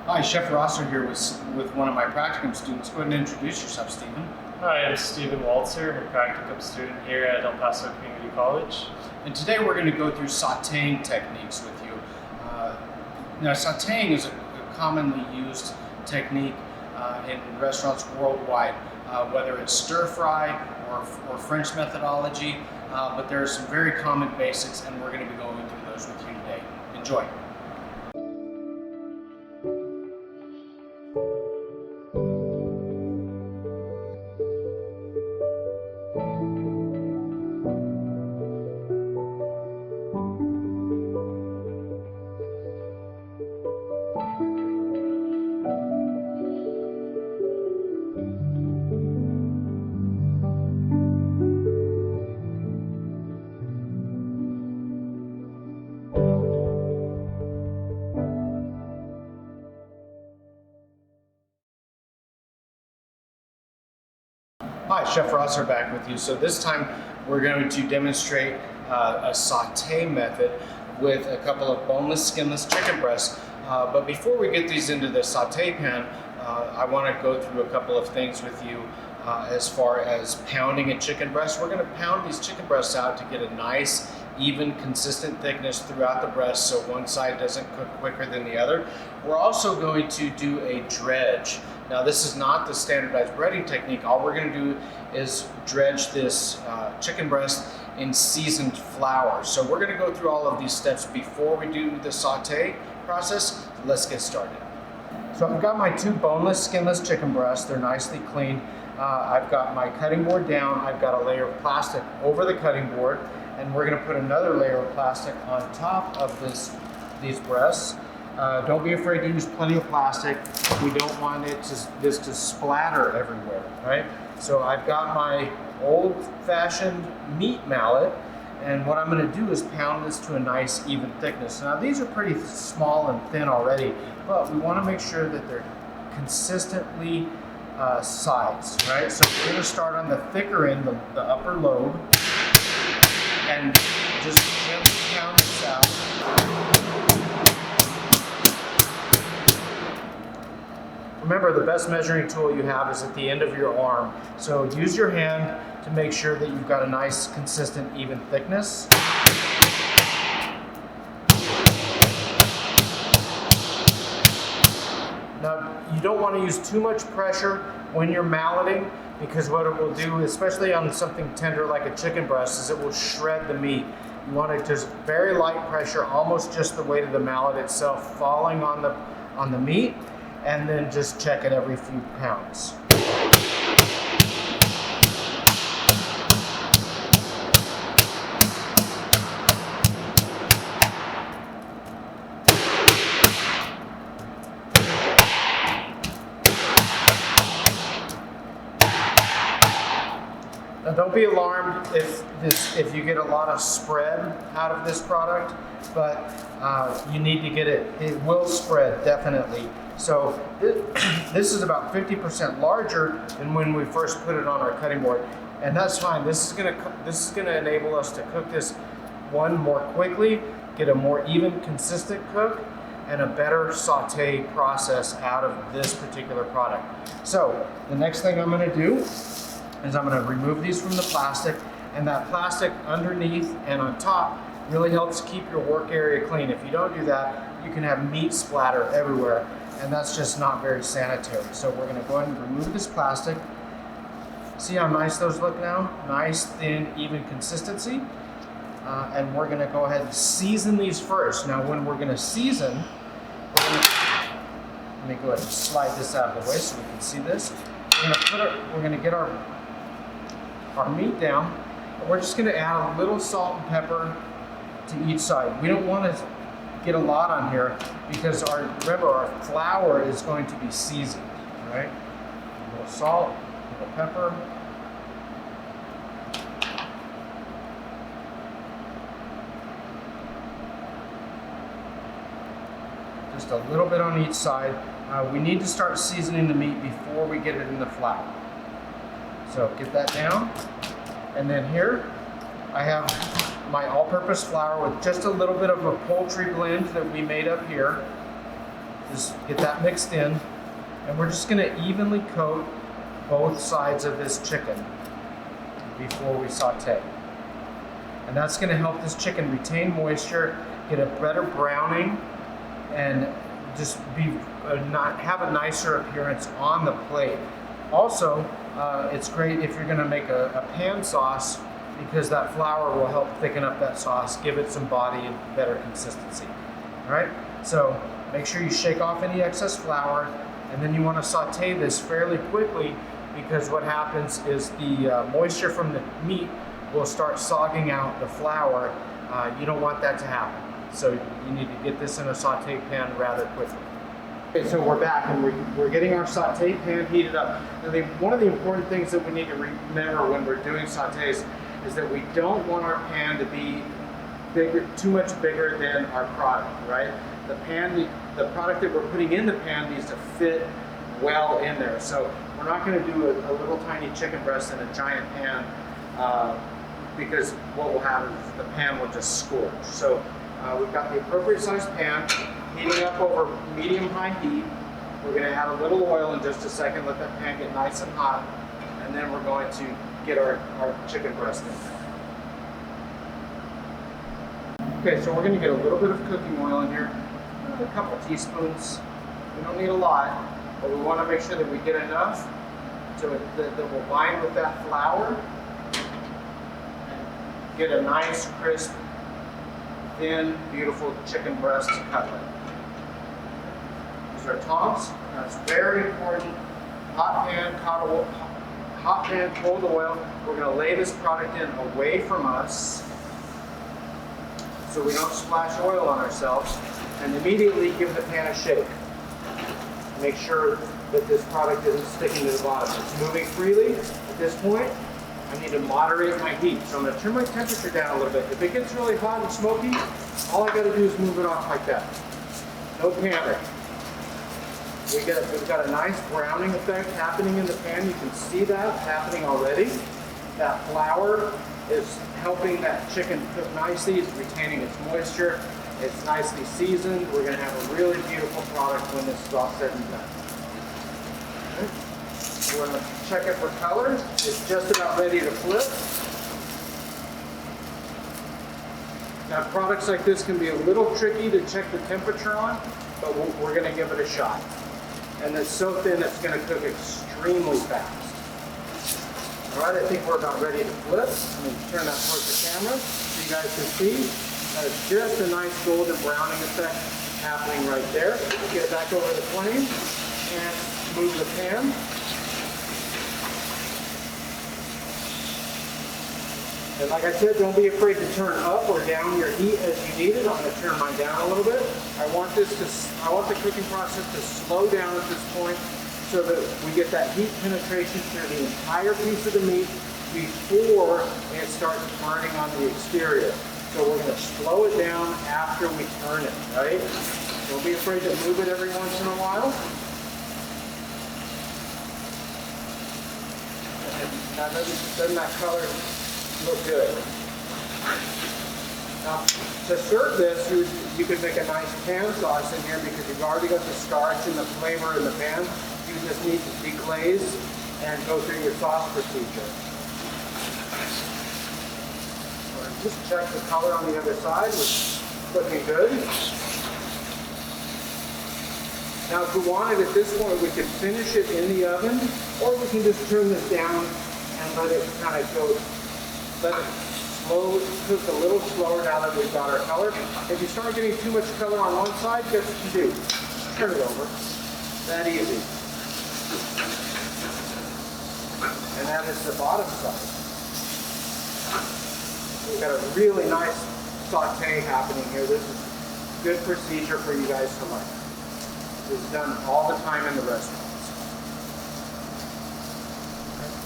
Hi, Chef Rosser here with one of my Practicum students. Go ahead and introduce yourself, Stephen. Hi, I'm Stephen Waltzer. I'm a Practicum student here at El Paso Community College. And today we're going to go through sautéing techniques with you. Now, sautéing is a commonly used technique in restaurants worldwide, whether it's stir fry or French methodology, but there are some very common basics, and we're going to be going through those with you today. Enjoy. Hi, Chef Rosser back with you. So this time we're going to demonstrate a sauté method with a couple of boneless, skinless chicken breasts. But before we get these into the sauté pan, I want to go through a couple of things with you as far as pounding a chicken breast. We're going to pound these chicken breasts out to get a nice, even, consistent thickness throughout the breast so one side doesn't cook quicker than the other. We're also going to do a dredge. Now, this is not the standardized breading technique. All we're going to do is dredge this chicken breast in seasoned flour. So we're going to go through all of these steps before we do the sauté process. Let's get started. So I've got my two boneless, skinless chicken breasts. They're nicely cleaned. I've got my cutting board down. I've got a layer of plastic over the cutting board, and we're going to put another layer of plastic on top of these breasts. Don't be afraid to use plenty of plastic. We don't want this to splatter everywhere, right? So I've got my old-fashioned meat mallet, and what I'm going to do is pound this to a nice, even thickness. Now, these are pretty small and thin already, but we want to make sure that they're consistently sized, right? So we're going to start on the thicker end, the upper lobe, and just gently pound this out. Remember, the best measuring tool you have is at the end of your arm. So use your hand to make sure that you've got a nice, consistent, even thickness. Now, you don't want to use too much pressure when you're malleting, because what it will do, especially on something tender like a chicken breast, is it will shred the meat. You want it just very light pressure, almost just the weight of the mallet itself falling on the meat, and then just check it every few pounds. Now, don't be alarmed if you get a lot of spread out of this product, but you need to get it. It will spread, definitely. So this is about 50% larger than when we first put it on our cutting board, and that's fine. This is gonna enable us to cook this one more quickly, get a more even, consistent cook, and a better sauté process out of this particular product. So the next thing I'm gonna do is I'm gonna remove these from the plastic, and that plastic underneath and on top really helps keep your work area clean. If you don't do that, you can have meat splatter everywhere, and that's just not very sanitary. So we're gonna go ahead and remove this plastic. See how nice those look now? Nice, thin, even consistency. And we're gonna go ahead and season these first. Now, when we're gonna season, let me go ahead and slide this out of the way so we can see this. We're gonna get our meat down, and we're just gonna add a little salt and pepper to each side. We don't want to get a lot on here because remember our flour is going to be seasoned, right? A little salt, a little pepper. Just a little bit on each side. We need to start seasoning the meat before we get it in the flour. So get that down. And then here I have my all-purpose flour with just a little bit of a poultry blend that we made up here. Just get that mixed in. And we're just gonna evenly coat both sides of this chicken before we saute. And that's gonna help this chicken retain moisture, get a better browning, and just have a nicer appearance on the plate. Also, it's great if you're gonna make a pan sauce, because that flour will help thicken up that sauce, give it some body and better consistency. All right, so make sure you shake off any excess flour, and then you want to saute this fairly quickly, because what happens is the moisture from the meat will start sogging out the flour. You don't want that to happen. So you need to get this in a saute pan rather quickly. Okay, so we're back and we're getting our saute pan heated up. Now, one of the important things that we need to remember when we're doing sautés is that we don't want our pan to be too much bigger than our product, right? The product that we're putting in the pan needs to fit well in there. So we're not going to do a little tiny chicken breast in a giant pan, because what will happen is the pan will just scorch. So we've got the appropriate size pan heating up over medium-high heat. We're going to add a little oil in just a second, let that pan get nice and hot, and then we're going to get our chicken breast in there. Okay, so we're going to get a little bit of cooking oil in here, a couple teaspoons. We don't need a lot, but we want to make sure that we get enough that will bind with that flour and get a nice, crisp, thin, beautiful chicken breast cutlet. These are tongs. That's very important. Hot pan, cold oil. We're going to lay this product in away from us so we don't splash oil on ourselves, and immediately give the pan a shake. Make sure that this product isn't sticking to the bottom. It's moving freely at this point. I need to moderate my heat, so I'm going to turn my temperature down a little bit. If it gets really hot and smoky, all I got to do is move it off like that. No panic. We've got a nice browning effect happening in the pan. You can see that happening already. That flour is helping that chicken cook nicely. It's retaining its moisture. It's nicely seasoned. We're going to have a really beautiful product when this is all said and done. Okay. We're going to check it for color. It's just about ready to flip. Now, products like this can be a little tricky to check the temperature on, but we're going to give it a shot. And it's so thin it's going to cook extremely fast. All right, I think we're about ready to flip. I'm going to turn that towards the camera so you guys can see. That is just a nice golden browning effect happening right there. Get it back over the flame and move the pan. And like I said, don't be afraid to turn up or down your heat as you need it. I'm going to turn mine down a little bit. I want the cooking process to slow down at this point so that we get that heat penetration through the entire piece of the meat before it starts burning on the exterior. So we're going to slow it down after we turn it, right? Don't be afraid to move it every once in a while. And now doesn't that color look good? Now, to serve this, you could make a nice pan sauce in here because you've already got the starch and the flavor in the pan. You just need to deglaze and go through your sauce procedure. Just check the color on the other side, which is looking good. Now, if we wanted at this point, we could finish it in the oven, or we can just turn this down and let it kind of go, let it cook a little slower now that we've got our color. If you start getting too much color on one side, guess what you do? Turn it over. That easy. And that is the bottom side. We've got a really nice saute happening here. This is good procedure for you guys to learn. This is done all the time in the restaurants.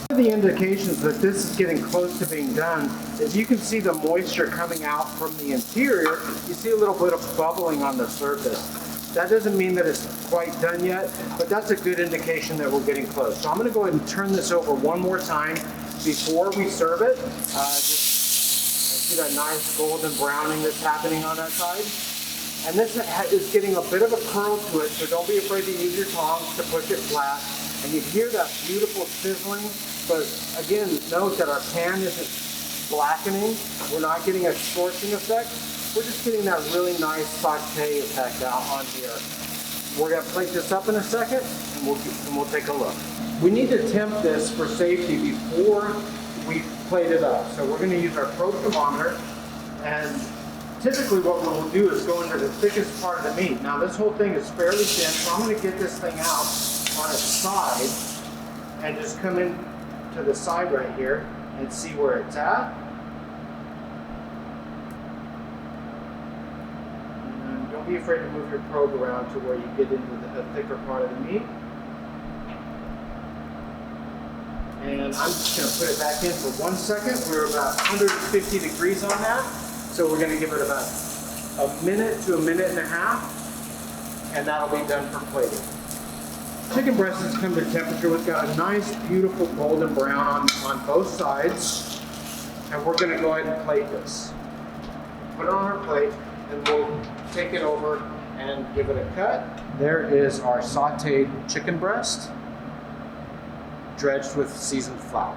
One of the indications that this is getting close to being done is you can see the moisture coming out from the interior. You see a little bit of bubbling on the surface. That doesn't mean that it's quite done yet, but that's a good indication that we're getting close. So I'm going to go ahead and turn this over one more time before we serve it. See that nice golden browning that's happening on that side? And this is getting a bit of a curl to it, so don't be afraid to use your tongs to push it flat. And you hear that beautiful sizzling, but again, note that our pan isn't blackening. We're not getting a scorching effect. We're just getting that really nice saute effect out on here. We're gonna plate this up in a second, and we'll take a look. We need to temp this for safety before we plate it up. So we're gonna use our probe thermometer, and typically what we'll do is go into the thickest part of the meat. Now this whole thing is fairly thin, so I'm gonna get this thing out on its side and just come in to the side right here and see where it's at. And don't be afraid to move your probe around to where you get into the thicker part of the meat. And I'm just gonna put it back in for 1 second. We're about 150 degrees on that. So we're gonna give it about a minute to a minute and a half, and that'll be done for plating. Chicken breast has come to temperature. We've got a nice, beautiful golden brown on both sides, and we're gonna go ahead and plate this. Put it on our plate, and we'll take it over and give it a cut. There is our sauteed chicken breast, dredged with seasoned flour.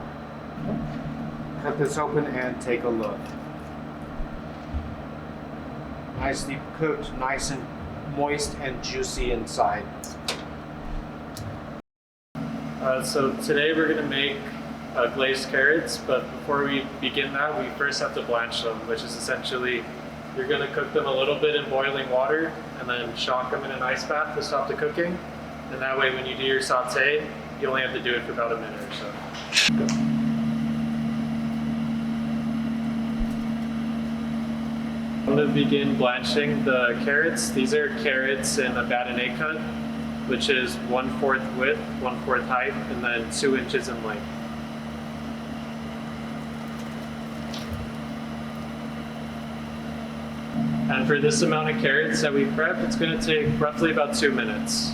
Cut this open and take a look. Nicely cooked, nice and moist and juicy inside. So today we're going to make glazed carrots, but before we begin that, we first have to blanch them, which is essentially you're going to cook them a little bit in boiling water and then shock them in an ice bath to stop the cooking. And that way when you do your saute, you only have to do it for about a minute or so. I'm going to begin blanching the carrots. These are carrots in a bâtonnet cut, which is 1/4 width, 1/4 height, and then 2 inches in length. And for this amount of carrots that we prep, it's going to take roughly about 2 minutes.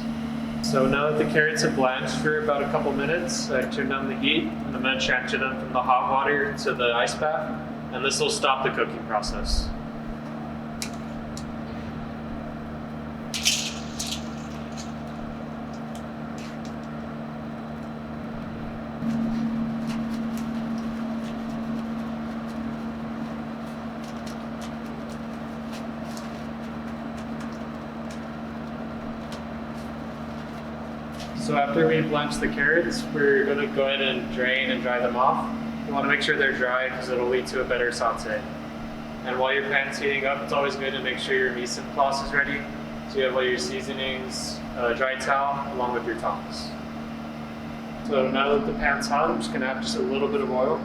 So now that the carrots have blanched for about a couple minutes, I turn down the heat, and I'm going to transfer them from the hot water to the ice bath, and this will stop the cooking process. So after we blanch the carrots, we're going to go ahead and drain and dry them off. You want to make sure they're dry because it'll lead to a better saute. And while your pan's heating up, it's always good to make sure your mise en place is ready. So you have all your seasonings, a dry towel, along with your tongs. So now that the pan's hot, I'm just going to add just a little bit of oil.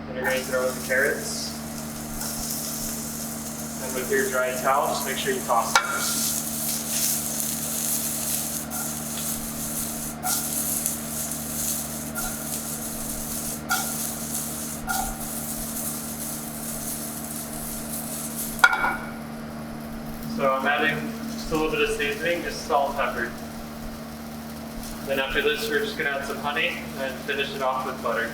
And you're going to throw in the carrots. And with your dry towel, just make sure you toss them. So I'm adding just a little bit of seasoning, just salt and pepper. Then after this, we're just going to add some honey and finish it off with butter.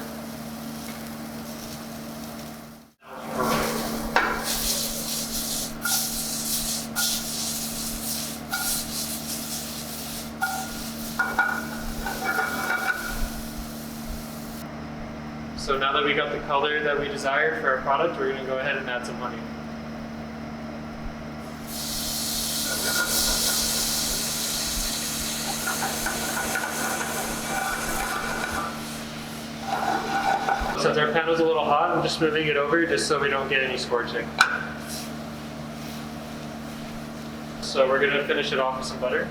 So now that we got the color that we desire for our product, we're going to go ahead and add some honey. Since our pan was a little hot, I'm just moving it over just so we don't get any scorching. So we're going to finish it off with some butter.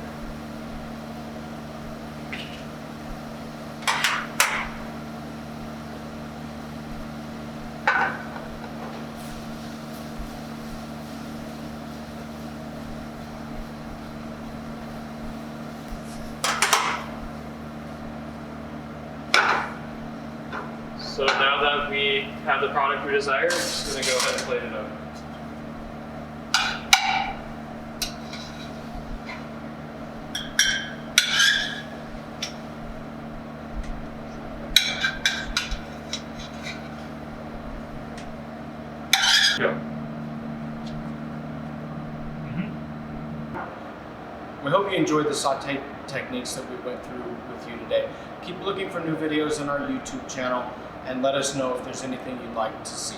So now that we have the product we desire, I'm just going to go ahead and plate it up. We hope you enjoyed the saute techniques that we went through with you today. Keep looking for new videos on our YouTube channel and let us know if there's anything you'd like to see.